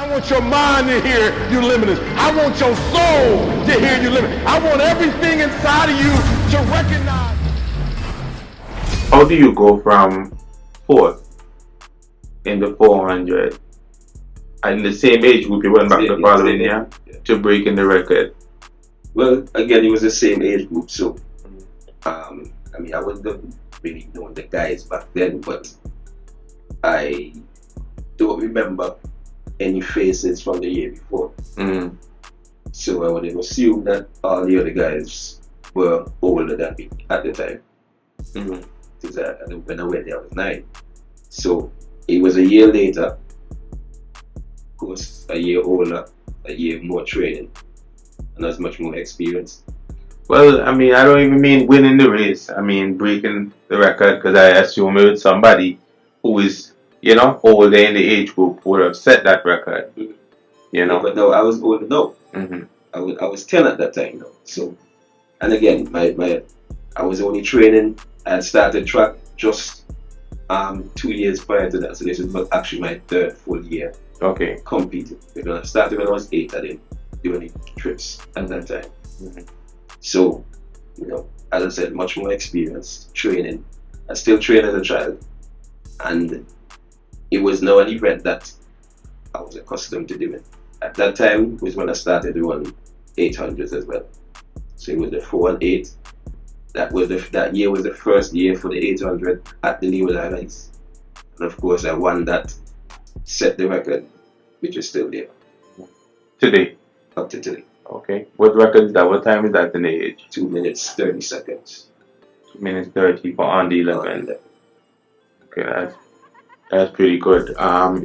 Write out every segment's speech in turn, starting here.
I want your mind to hear you limitless. I want your soul to hear you limitless. I want everything inside of you to recognize. How do you go from fourth in the 400 and the same age group you went back the following year to breaking the record? Well, again, it was the same age group, so I mean, I wasn't really knowing the guys back then, but I don't remember any faces from the year before. So I would have assumed that all the other guys were older than me at the time. Because when I went there, I was 9. So it was a year later, of course, a year older, a year more training, and I was much more experienced. Well, I mean, I don't even mean winning the race. I mean breaking the record, because I assume it was somebody who is, older in the age group would have set that record. But no, I was older. No, I was 10 at that time. No, so, and again, I was only training. I had started track just 2 years prior to that, so this was actually my 3rd full year. Okay. Competing. Because I started when I was 8. I didn't do any trips at that time. So, as I said, much more experience, training. I still train as a child, and it was now an event that I was accustomed to doing. At that time was when I started doing 800s as well. So it was the 4 and 8. That year was the first year for the 800 at the Leeward Islands, and of course I won that, set the record, which is still there Today. up to today. Okay. What record is that? What time is that in the age? 2 minutes 30 seconds. 2 minutes 30 for on the 11. Okay, that's pretty good.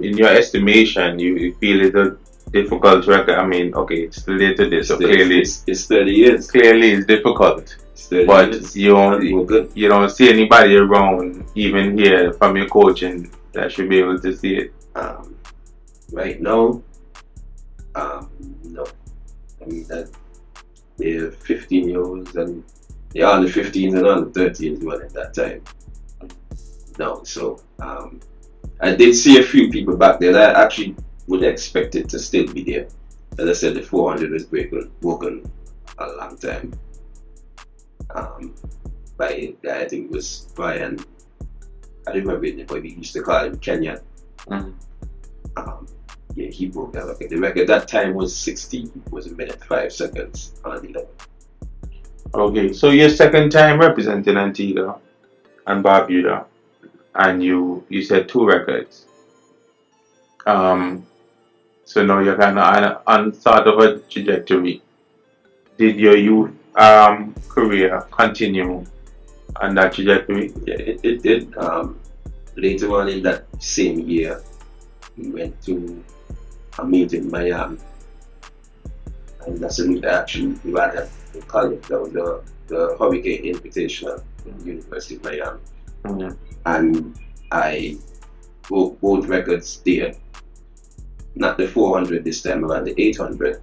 In your estimation, you feel it's a difficult record? I mean, okay, it's related to this, so clearly it's 30 years. Clearly, it's difficult. But you don't see anybody around, even here from your coaching, that should be able to see it. Right now, no. I mean, that they're 15-year-olds and they're on the 15s and on the 13s well at that time. No, so I did see a few people back there that I actually would expect it to still be there. As I said, the 400 was broken a long time. By a guy, I think it was Brian. I don't remember his name, but we used to call him Kenya. Yeah, he broke that record. The record that time was 60, was a minute 5 seconds on 11. Okay, so your second time representing Antigua and Barbuda, and you said 2 records. So now you're kind of on sort of a trajectory. Did your youth career continue on that trajectory? Yeah, it did. Later on in that same year, we went to a meeting in Miami, and that's a meet I actually ran at the college. That was the Hurricane Invitational in the University of Miami. And I broke both records there. Not the 400 this time around, the 800.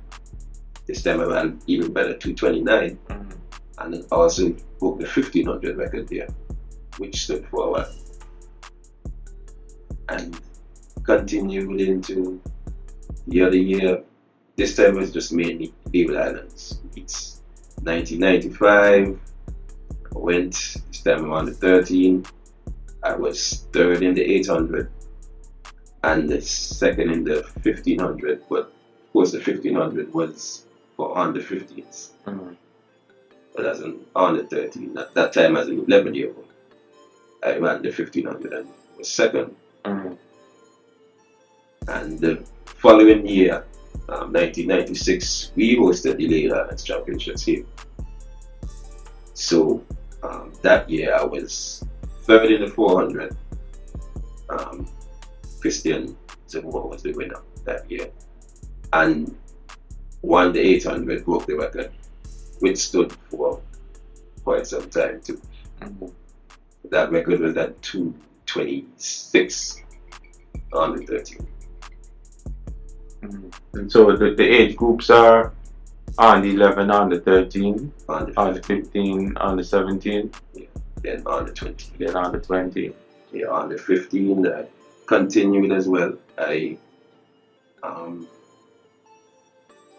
This time around, even better, 229. And then also broke the 1500 record there, which stood for a while. And continued into the other year. This time was just mainly Leeward Islands. It's 1995. I went this time around the 13. I was 3rd in the 800 and the 2nd in the 1500. But of course, the 1500 was for on the 15s. But as on the 13, at that time as an 11-year-old, I ran the 1500 and was 2nd. And the following year, 1996, we hosted the Leeward Islands Championships here. So that year I was 3rd in the 400. Christian Zamora was the winner that year, and won the 800, broke the record, which stood for quite some time too. That record was at 2:26 on the 13. And so the age groups are on the 11, on the 13, on the 15, on the 17. Yeah. Then on the 20. Then on the 20. Yeah, on the 15, I continued as well. I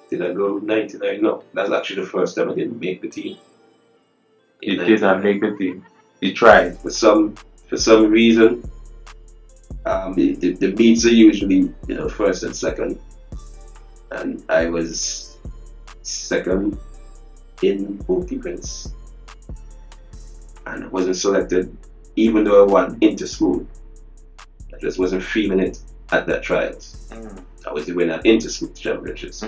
Did I go 99? No, that's actually the first time I didn't make the team. You did not make the team. You tried. For some reason, the meets are usually first and second, and I was second in both events, and I wasn't selected, even though I won inter-school. I just wasn't feeling it at that trials. I was the winner inter-school championships.